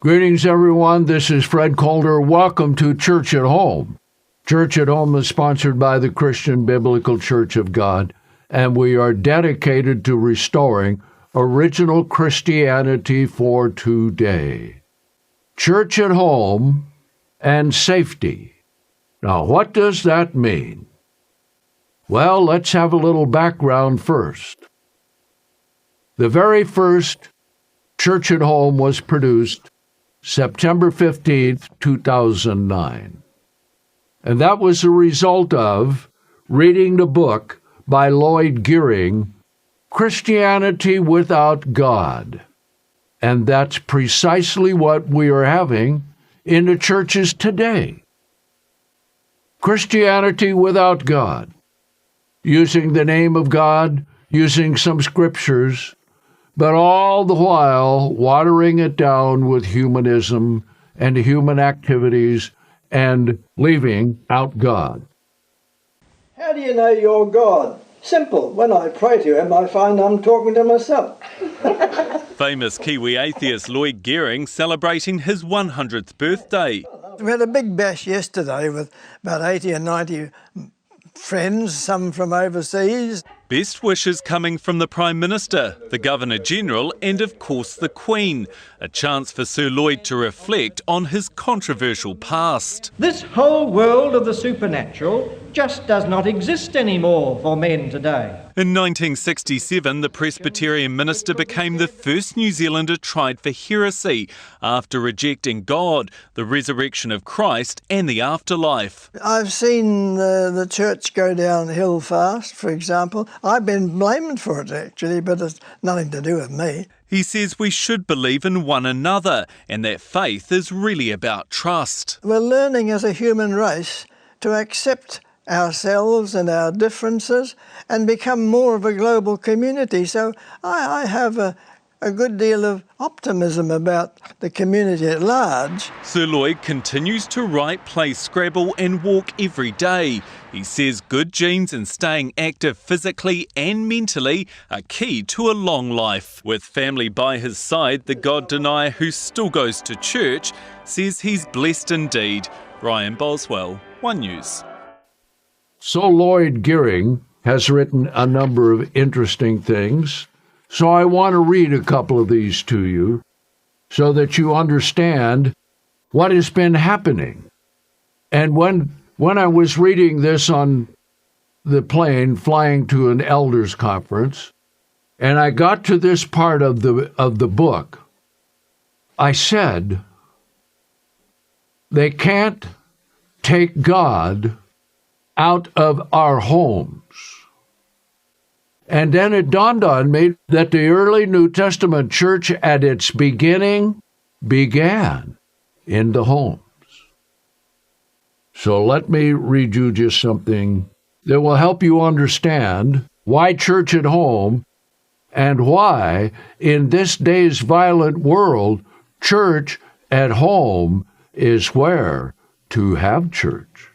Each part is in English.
Greetings, everyone. This is Fred Coulter. Welcome to Church at Home. Church at Home is sponsored by the Christian Biblical Church of God, and we are dedicated to restoring original Christianity for today. Church at Home and safety. Now, what does that mean? Well, let's have a little background first. The very first Church at Home was produced September 15th, 2009. And that was a result of reading the book by Lloyd Gearing, Christianity Without God. And that's precisely what we are having in the churches today. Christianity without God. Using the name of God, using some scriptures, but all the while watering it down with humanism and human activities and leaving out God. How do you know you're God? Simple. When I pray to him, I find I'm talking to myself. Famous Kiwi atheist Lloyd Gearing celebrating his 100th birthday. We had a big bash yesterday with about 80 or 90 friends, some from overseas. Best wishes coming from the Prime Minister, the Governor-General and of course the Queen. A chance for Sir Lloyd to reflect on his controversial past. This whole world of the supernatural just does not exist anymore for men today. In 1967, the Presbyterian minister became the first New Zealander tried for heresy after rejecting God, the resurrection of Christ and the afterlife. I've seen the church go downhill fast, for example. I've been blamed for it actually, but it's nothing to do with me. He says we should believe in one another and that faith is really about trust. We're learning as a human race to accept ourselves and our differences and become more of a global community. So I have a good deal of optimism about the community at large. Sir Lloyd continues to write, play Scrabble and walk every day. He says good genes and staying active physically and mentally are key to a long life. With family by his side, the God denier who still goes to church says he's blessed indeed. Ryan Boswell, One News. So Lloyd Gearing has written a number of interesting things. So I want to read a couple of these to you so that you understand what has been happening. And when I was reading this on the plane flying to an elders conference, and I got to this part of the book, I said, they can't take God out of our homes. And then it dawned on me that the early New Testament church at its beginning began in the homes. So let me read you just something that will help you understand why church at home and why in this day's violent world, church at home is where to have church.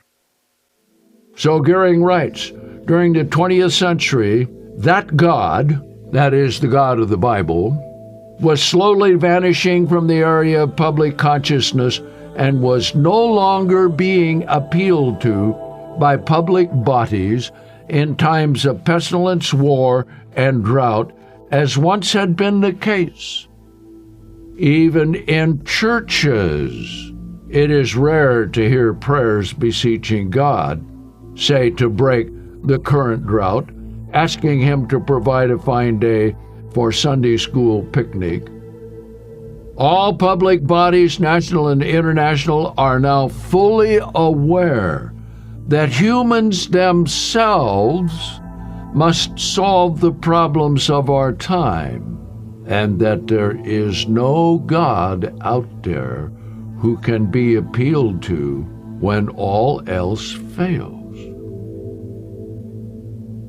So Gearing writes, during the 20th century, that God, that is the God of the Bible, was slowly vanishing from the area of public consciousness and was no longer being appealed to by public bodies in times of pestilence, war, and drought, as once had been the case. Even in churches, it is rare to hear prayers beseeching God, say to break the current drought, asking him to provide a fine day for Sunday school picnic. All public bodies, national and international, are now fully aware that humans themselves must solve the problems of our time, and that there is no God out there who can be appealed to when all else fails.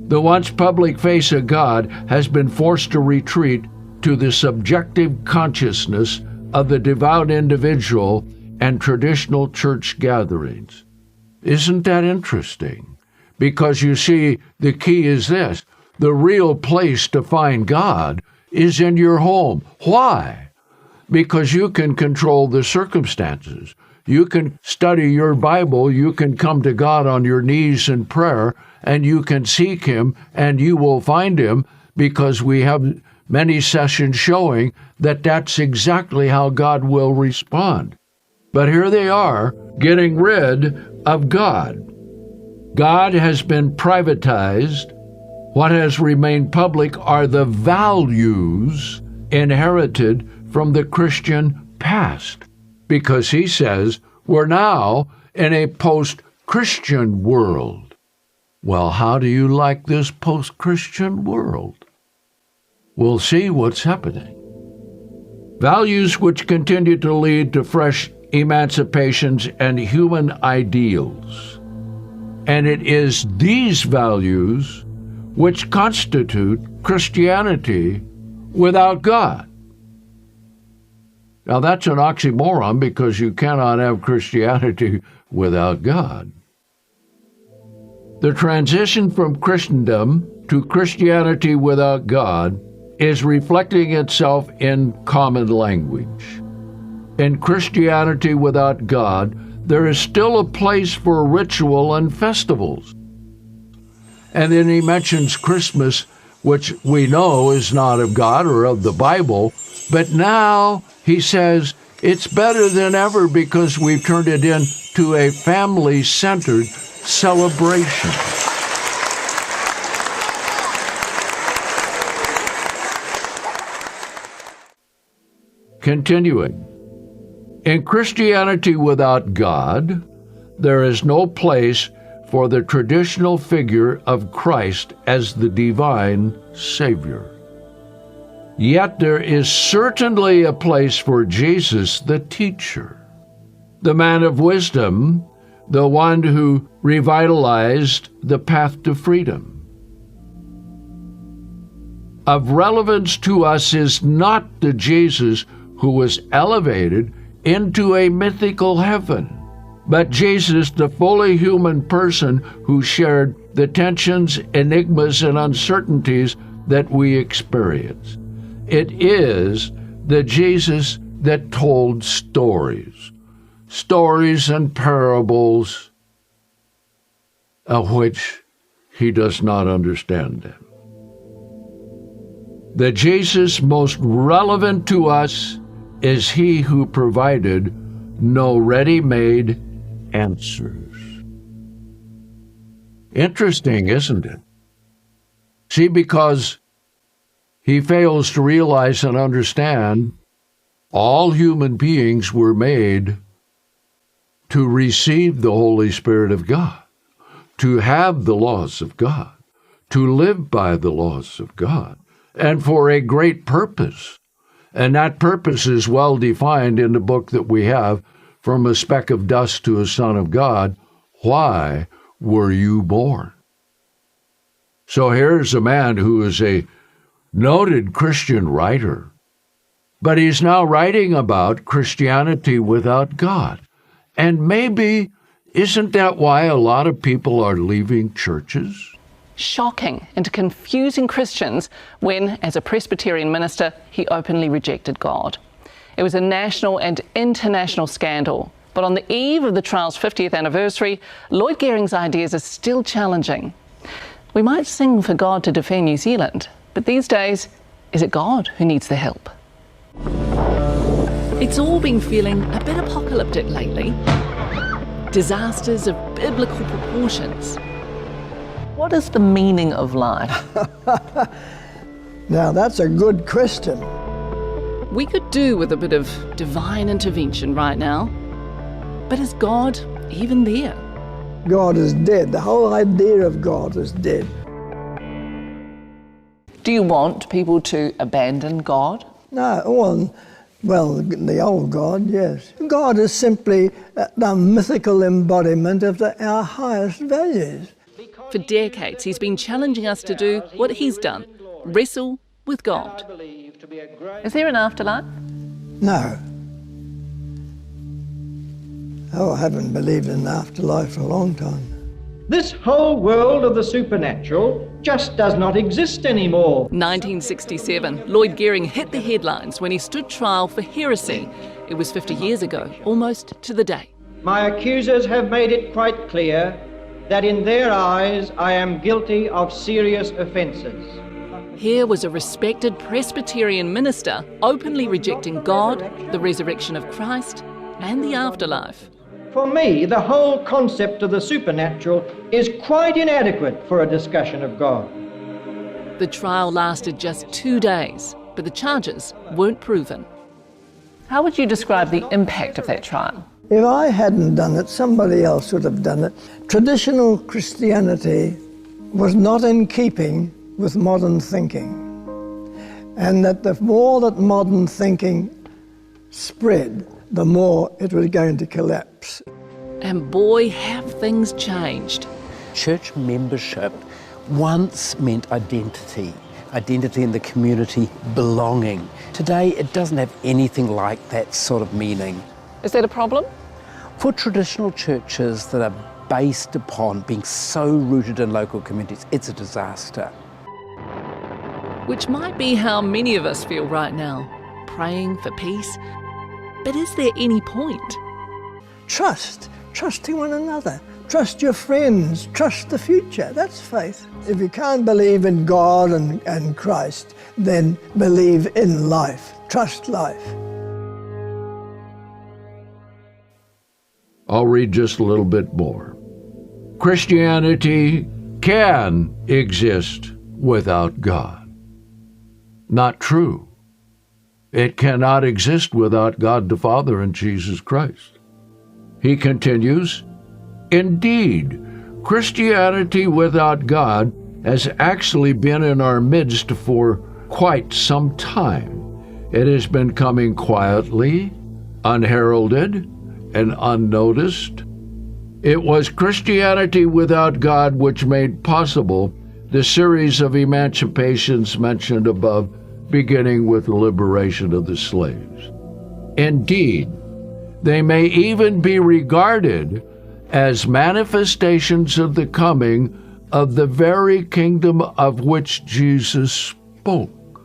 The once public face of God has been forced to retreat to the subjective consciousness of the devout individual and traditional church gatherings. Isn't that interesting? Because you see, the key is this: the real place to find God is in your home. Why? because you can control the circumstances. You can study your Bible, you can come to God on your knees in prayer, and you can seek Him, and you will find Him, because we have many sessions showing that that's exactly how God will respond. But here they are, getting rid of God. God has been privatized. What has remained public are the values inherited from the Christian past, because He says we're now in a post-Christian world. Well, how do you like this post-Christian world? We'll see what's happening. Values which continue to lead to fresh emancipations and human ideals. And it is these values which constitute Christianity without God. Now that's an oxymoron, because you cannot have Christianity without God. The transition from Christendom to Christianity without God is reflecting itself in common language. In Christianity without God, there is still a place for ritual and festivals. And then he mentions Christmas, which we know is not of God or of the Bible, but now he says it's better than ever because we've turned it into a family-centered celebration. Continuing. In Christianity without God, there is no place for the traditional figure of Christ as the divine Savior. Yet there is certainly a place for Jesus, the teacher, the man of wisdom, the one who revitalized the path to freedom. Of relevance to us is not the Jesus who was elevated into a mythical heaven, but Jesus, the fully human person who shared the tensions, enigmas, and uncertainties that we experience. It is the Jesus that told stories and parables of which he does not understand them. The Jesus most relevant to us is he who provided no ready-made answers. Interesting, isn't it? See, because he fails to realize and understand all human beings were made to receive the Holy Spirit of God, to have the laws of God, to live by the laws of God, and for a great purpose. And that purpose is well defined in the book that we have, From a Speck of Dust to a Son of God. Why were you born? So here's a man who is a noted Christian writer, but he's now writing about Christianity without God. And maybe, isn't that why a lot of people are leaving churches? Shocking and confusing Christians when, as a Presbyterian minister, he openly rejected God. It was a national and international scandal. But on the eve of the trial's 50th anniversary, Lloyd Gering's ideas are still challenging. We might sing for God to defend New Zealand, but these days, is it God who needs the help? It's all been feeling a bit apocalyptic lately. Disasters of biblical proportions. What is the meaning of life? Now that's a good question. We could do with a bit of divine intervention right now. But is God even there? God is dead. The whole idea of God is dead. Do you want people to abandon God? No, well, the old God, yes. God is simply the mythical embodiment of our highest values. For decades, he's been challenging us to do what he's done, wrestle with God. Is there an afterlife? No. Oh, I haven't believed in the afterlife for a long time. This whole world of the supernatural just does not exist anymore. 1967, Lloyd Gearing hit the headlines when he stood trial for heresy. It was 50 years ago, almost to the day. My accusers have made it quite clear that in their eyes I am guilty of serious offences. Here was a respected Presbyterian minister openly rejecting God, the resurrection of Christ, and the afterlife. For me, the whole concept of the supernatural is quite inadequate for a discussion of God. The trial lasted just 2 days, but the charges weren't proven. How would you describe the impact of that trial? If I hadn't done it, somebody else would have done it. Traditional Christianity was not in keeping with modern thinking. And that the more that modern thinking spread, the more it was going to collapse. And boy, have things changed. Church membership once meant identity in the community, belonging. Today, it doesn't have anything like that sort of meaning. Is that a problem? For traditional churches that are based upon being so rooted in local communities, it's a disaster. Which might be how many of us feel right now, praying for peace. But is there any point? Trusting one another. Trust your friends, trust the future. That's faith. If you can't believe in God and Christ, then believe in life. Trust life. I'll read just a little bit more. Christianity can exist without God. Not true. It cannot exist without God the Father and Jesus Christ. He continues, indeed, Christianity without God has actually been in our midst for quite some time. It has been coming quietly, unheralded, and unnoticed. It was Christianity without God which made possible the series of emancipations mentioned above, beginning with the liberation of the slaves. Indeed, they may even be regarded as manifestations of the coming of the very kingdom of which Jesus spoke.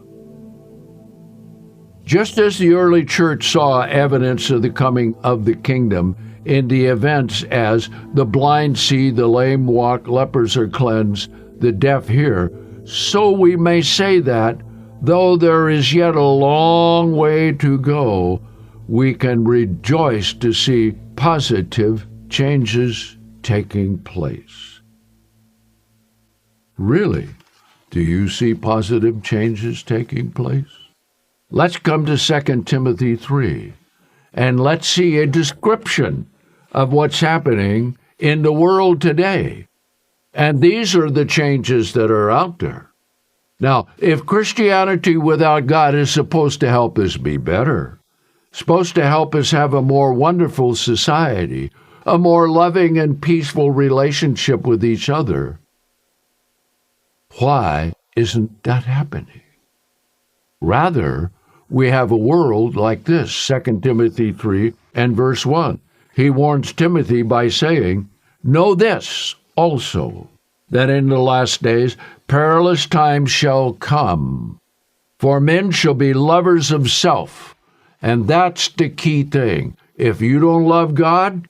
Just as the early church saw evidence of the coming of the kingdom in the events as the blind see, the lame walk, lepers are cleansed, the deaf hear, so we may say that, though there is yet a long way to go, we can rejoice to see positive changes taking place. Really, do you see positive changes taking place? Let's come to 2 Timothy 3, and let's see a description of what's happening in the world today. And these are the changes that are out there. Now, if Christianity without God is supposed to help us be better, supposed to help us have a more wonderful society, a more loving and peaceful relationship with each other, why isn't that happening? Rather, we have a world like this, 2 Timothy 3 and verse 1. He warns Timothy by saying, know this also, that in the last days perilous times shall come. For men shall be lovers of self. And that's the key thing. If you don't love God,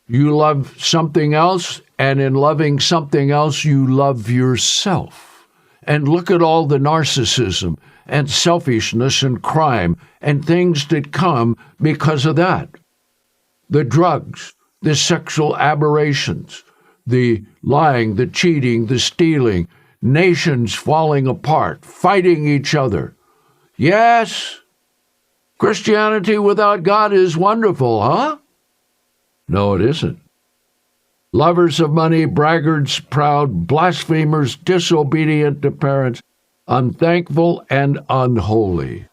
you love something else, and in loving something else, you love yourself. And look at all the narcissism and selfishness and crime and things that come because of that. The drugs, the sexual aberrations, the lying, the cheating, the stealing, nations falling apart, fighting each other. Yes, Christianity without God is wonderful, huh? No, it isn't. Lovers of money, braggarts, proud, blasphemers, disobedient to parents, unthankful and unholy.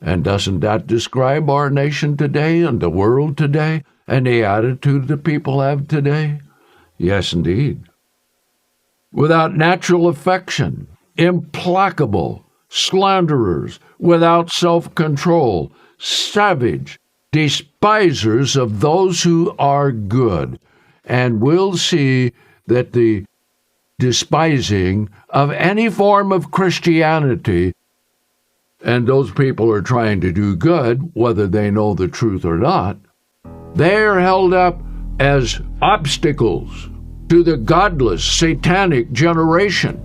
And doesn't that describe our nation today and the world today and the attitude that people have today? Yes, indeed. Without natural affection, implacable, slanderers, without self-control, savage, despisers of those who are good. And we'll see that the despising of any form of Christianity, and those people are trying to do good, whether they know the truth or not, they are held up as obstacles to the godless, satanic generation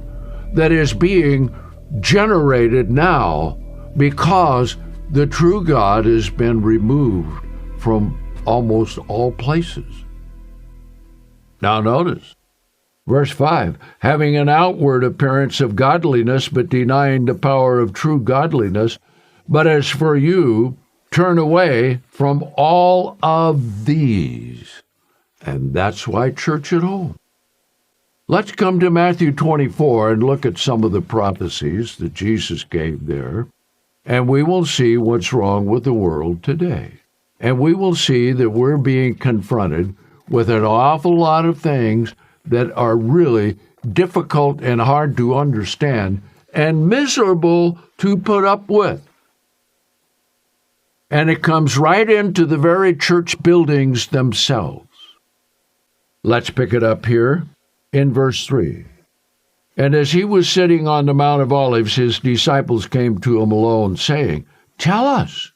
that is being generated now because the true God has been removed from almost all places. Now notice, verse 5, having an outward appearance of godliness, but denying the power of true godliness. But as for you, turn away from all of these. And that's why church at home. Let's come to Matthew 24 and look at some of the prophecies that Jesus gave there. And we will see what's wrong with the world today. And we will see that we're being confronted with an awful lot of things that are really difficult and hard to understand and miserable to put up with. And it comes right into the very church buildings themselves. Let's pick it up here in verse 3. And as he was sitting on the Mount of Olives, his disciples came to him alone, saying, Tell us,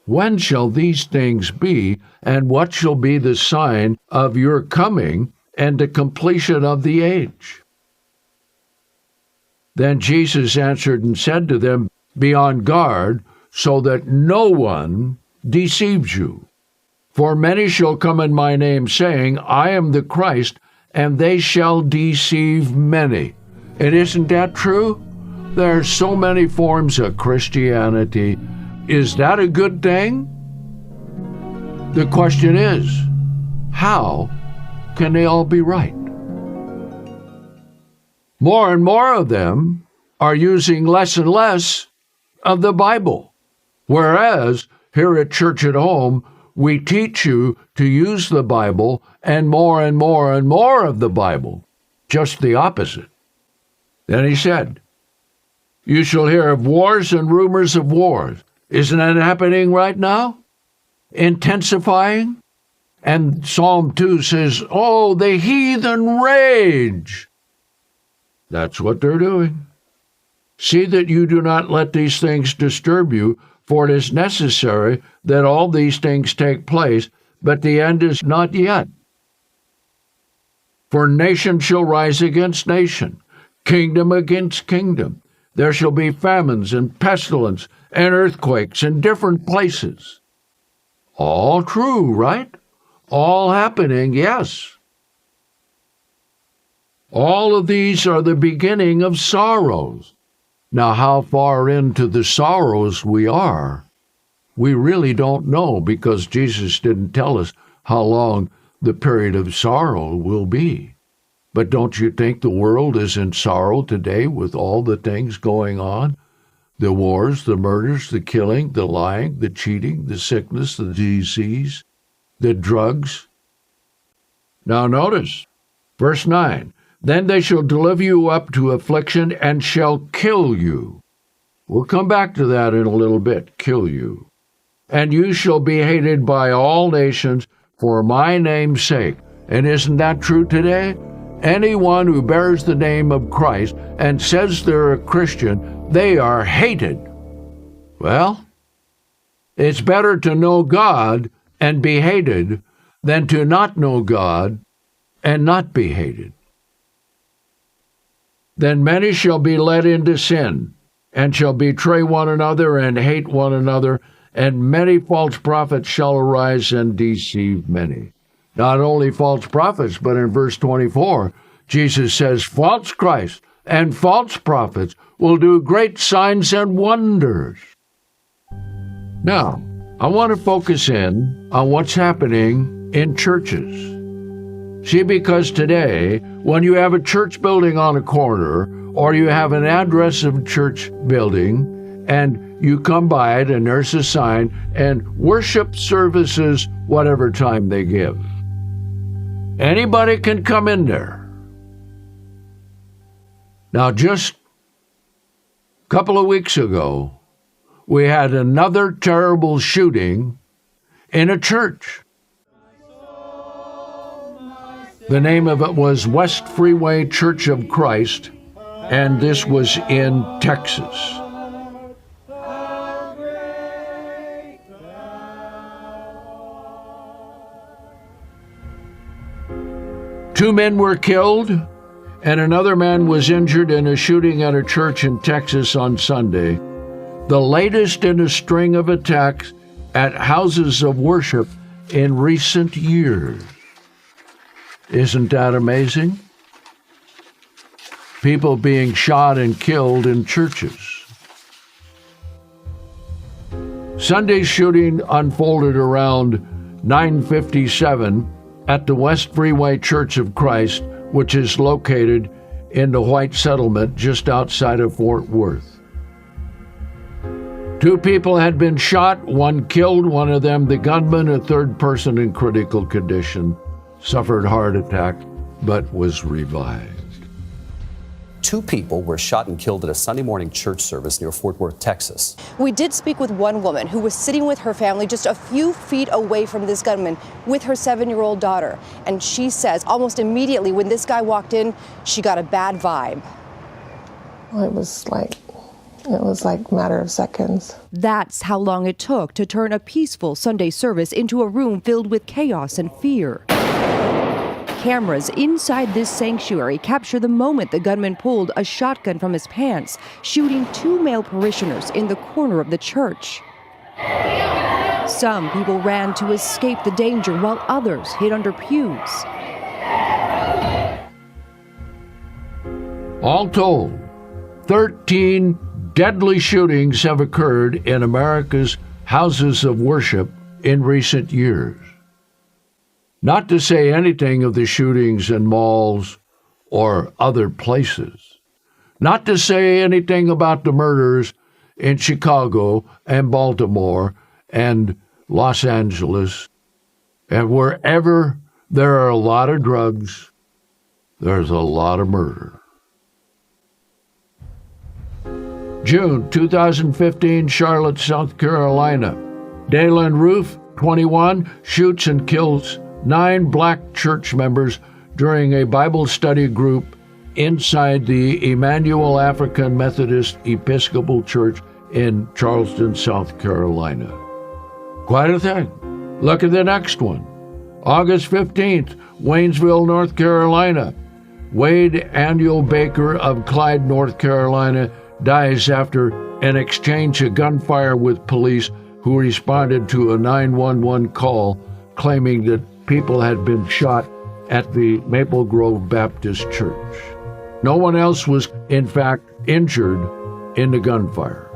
when shall these things be, and what shall be the sign of your coming and the completion of the age? Then Jesus answered and said to them, Be on guard, so that no one deceives you. For many shall come in my name, saying, I am the Christ, and they shall deceive many. And isn't that true? There are so many forms of Christianity. Is that a good thing? The question is, how can they all be right? More and more of them are using less and less of the Bible. Whereas here at Church at Home, we teach you to use the Bible and more and more and more of the Bible. Just the opposite. Then he said, You shall hear of wars and rumors of wars. Isn't that happening right now? Intensifying? And Psalm 2 says, Oh, the heathen rage. That's what they're doing. See that you do not let these things disturb you, for it is necessary that all these things take place, but the end is not yet. For nation shall rise against nation, kingdom against kingdom. There shall be famines and pestilence and earthquakes in different places. All true, right? All happening, yes. All of these are the beginning of sorrows. Now, how far into the sorrows we are, we really don't know, because Jesus didn't tell us how long the period of sorrow will be. But don't you think the world is in sorrow today with all the things going on? The wars, the murders, the killing, the lying, the cheating, the sickness, the disease, the drugs. Now notice, verse 9. Then they shall deliver you up to affliction and shall kill you. We'll come back to that in a little bit, kill you. And you shall be hated by all nations for my name's sake. And isn't that true today? Anyone who bears the name of Christ and says they're a Christian, they are hated. Well, it's better to know God and be hated than to not know God and not be hated. Then many shall be led into sin, and shall betray one another and hate one another, and many false prophets shall arise and deceive many. Not only false prophets, but in verse 24, Jesus says, false Christ and false prophets will do great signs and wonders. Now, I want to focus in on what's happening in churches. See, because today, when you have a church building on a corner, or you have an address of a church building, and you come by it and there's a sign, and worship services whatever time they give. Anybody can come in there. Now, just a couple of weeks ago, we had another terrible shooting in a church. The name of it was West Freeway Church of Christ, and this was in Texas. Two men were killed, and another man was injured in a shooting at a church in Texas on Sunday, the latest in a string of attacks at houses of worship in recent years. Isn't that amazing? People being shot and killed in churches. Sunday's shooting unfolded around 9:57 at the West Freeway Church of Christ, which is located in the White Settlement just outside of Fort Worth. Two people had been shot, one killed, one of them the gunman, a third person in critical condition, suffered heart attack, but was revived. Two people were shot and killed at a Sunday morning church service near Fort Worth, Texas. We did speak with one woman who was sitting with her family just a few feet away from this gunman with her 7-year-old daughter. And she says almost immediately when this guy walked in, she got a bad vibe. It was like a matter of seconds. That's how long it took to turn a peaceful Sunday service into a room filled with chaos and fear. Cameras inside this sanctuary capture the moment the gunman pulled a shotgun from his pants, shooting two male parishioners in the corner of the church. Some people ran to escape the danger while others hid under pews. All told, 13 deadly shootings have occurred in America's houses of worship in recent years. Not to say anything of the shootings in malls or other places. Not to say anything about the murders in Chicago and Baltimore and Los Angeles. And wherever there are a lot of drugs, there's a lot of murder. June 2015, Charlotte, South Carolina. Dalen Roof, 21, shoots and kills 9 black church members during a Bible study group inside the Emmanuel African Methodist Episcopal Church in Charleston, South Carolina. Quite a thing. Look at the next one. August 15th, Waynesville, North Carolina. Wade Annual Baker of Clyde, North Carolina, dies after an exchange of gunfire with police who responded to a 911 call claiming that people had been shot at the Maple Grove Baptist Church. No one else was, in fact, injured in the gunfire.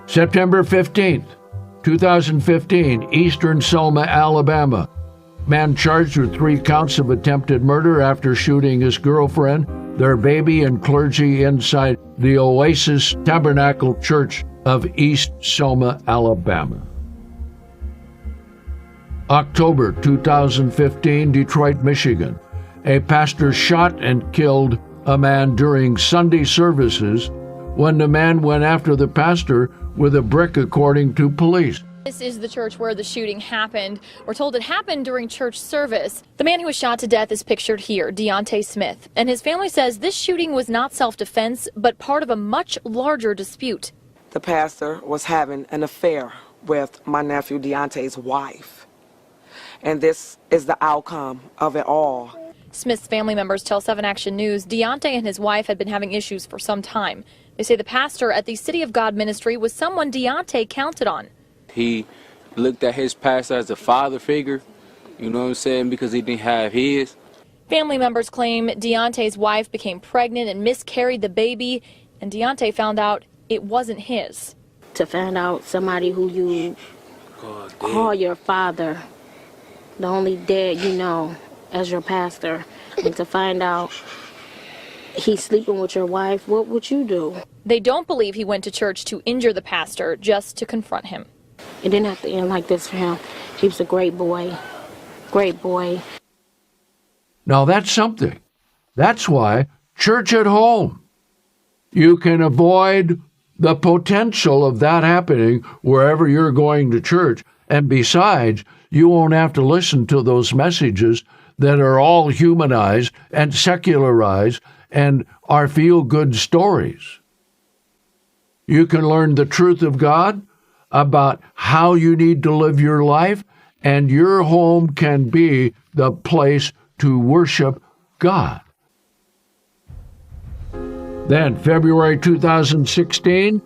September 15th, 2015, Eastern Selma, Alabama. Man charged with 3 counts of attempted murder after shooting his girlfriend, their baby, and clergy inside the Oasis Tabernacle Church of East Selma, Alabama. October 2015, Detroit, Michigan. A pastor shot and killed a man during Sunday services when the man went after the pastor with a brick, according to police. This is the church where the shooting happened. We're told it happened during church service. The man who was shot to death is pictured here, Deontay Smith, and his family says this shooting was not self-defense, but part of a much larger dispute. The pastor was having an affair with my nephew Deontay's wife, and this is the outcome of it all. Smith's family members tell 7 Action News Deontay and his wife had been having issues for some time. They say the pastor at the City of God ministry was someone Deontay counted on. He looked at his pastor as a father figure, you know what I'm saying, because he didn't have his. Family members claim Deontay's wife became pregnant and miscarried the baby, and Deontay found out it wasn't his. To find out somebody who you call your father, the only dad you know as your pastor, and to find out he's sleeping with your wife, what would you do? They don't believe he went to church to injure the pastor, just to confront him. It didn't have to end like this for him. He was a great boy. Great boy. Now that's something. That's why church at home. You can avoid the potential of that happening wherever you're going to church And besides, you won't have to listen to those messages that are all humanized and secularized and are feel-good stories. You can learn the truth of God about how you need to live your life, and your home can be the place to worship God. Then, February 2016,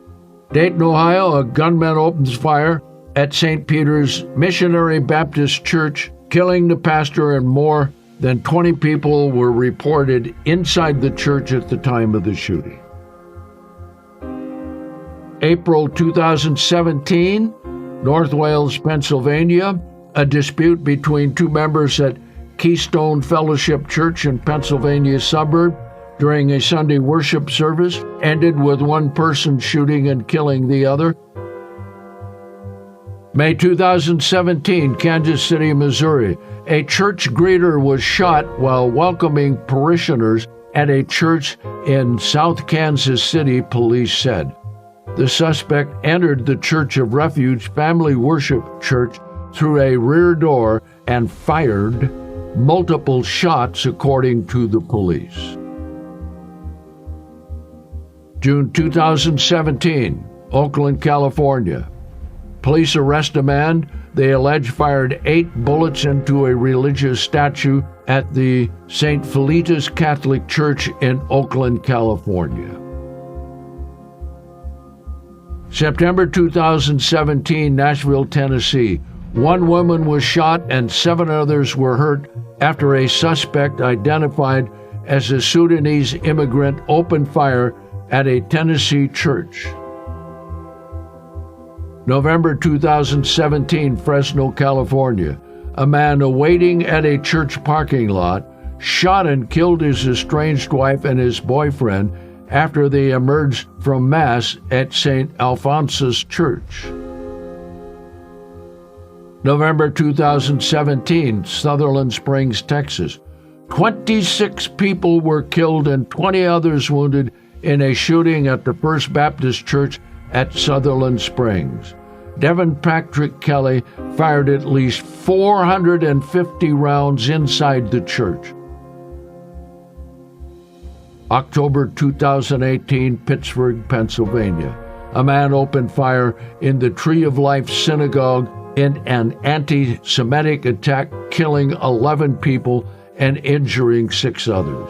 Dayton, Ohio, a gunman opens fire at St. Peter's Missionary Baptist Church, killing the pastor, and more than 20 people were reported inside the church at the time of the shooting. April 2017, North Wales, Pennsylvania, a dispute between two members at Keystone Fellowship Church in Pennsylvania suburb during a Sunday worship service ended with one person shooting and killing the other. May 2017, Kansas City, Missouri, a church greeter was shot while welcoming parishioners at a church in South Kansas City, police said. The suspect entered the Church of Refuge Family Worship Church through a rear door and fired multiple shots, according to the police. June 2017, Oakland, California. Police arrest a man they allege fired 8 bullets into a religious statue at the St. Felicitas Catholic Church in Oakland, California. September 2017, Nashville, Tennessee. 1 woman was shot and 7 others were hurt after a suspect identified as a Sudanese immigrant opened fire at a Tennessee church. November 2017, Fresno, California. A man waiting at a church parking lot shot and killed his estranged wife and his boyfriend after they emerged from Mass at St. Alphonsus Church. November 2017, Sutherland Springs, Texas. 26 people were killed and 20 others wounded in a shooting at the First Baptist Church at Sutherland Springs. Devin Patrick Kelly fired at least 450 rounds inside the church. October 2018, Pittsburgh, Pennsylvania. A man opened fire in the Tree of Life Synagogue in an anti-Semitic attack, killing 11 people and injuring 6 others.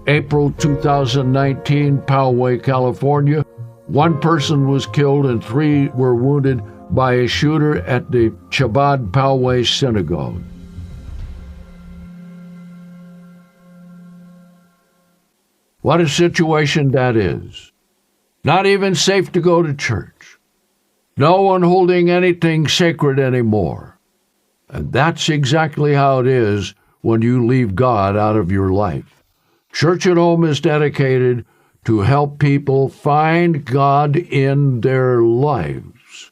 April 2019, Poway, California. 1 person was killed and 3 were wounded by a shooter at the Chabad Poway Synagogue. What a situation that is. Not even safe to go to church. No one holding anything sacred anymore. And that's exactly how it is when you leave God out of your life. Church at Home is dedicated to help people find God in their lives.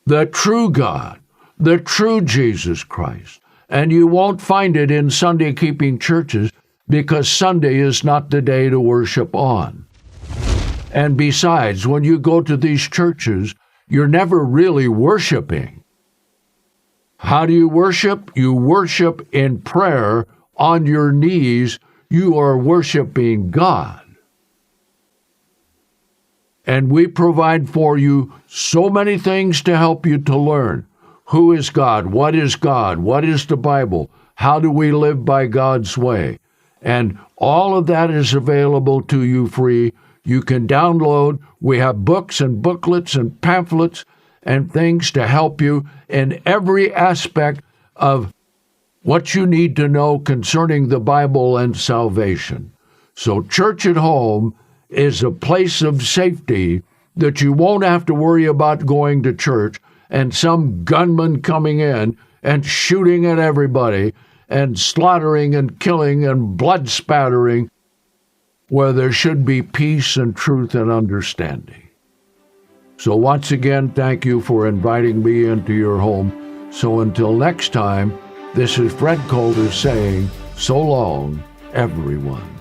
The true God, the true Jesus Christ. And you won't find it in Sunday-keeping churches because Sunday is not the day to worship on. And besides, when you go to these churches, you're never really worshiping. How do you worship? You worship in prayer on your knees. You are worshiping God. And we provide for you so many things to help you to learn. Who is God? What is God? What is the Bible? How do we live by God's way? And all of that is available to you free. You can download. We have books and booklets and pamphlets and things to help you in every aspect of what you need to know concerning the Bible and salvation. So Church at Home is a place of safety that you won't have to worry about going to church and some gunman coming in and shooting at everybody and slaughtering and killing and blood spattering, where there should be peace and truth and understanding. So once again, thank you for inviting me into your home. So until next time, this is Fred Coulter saying, so long, everyone.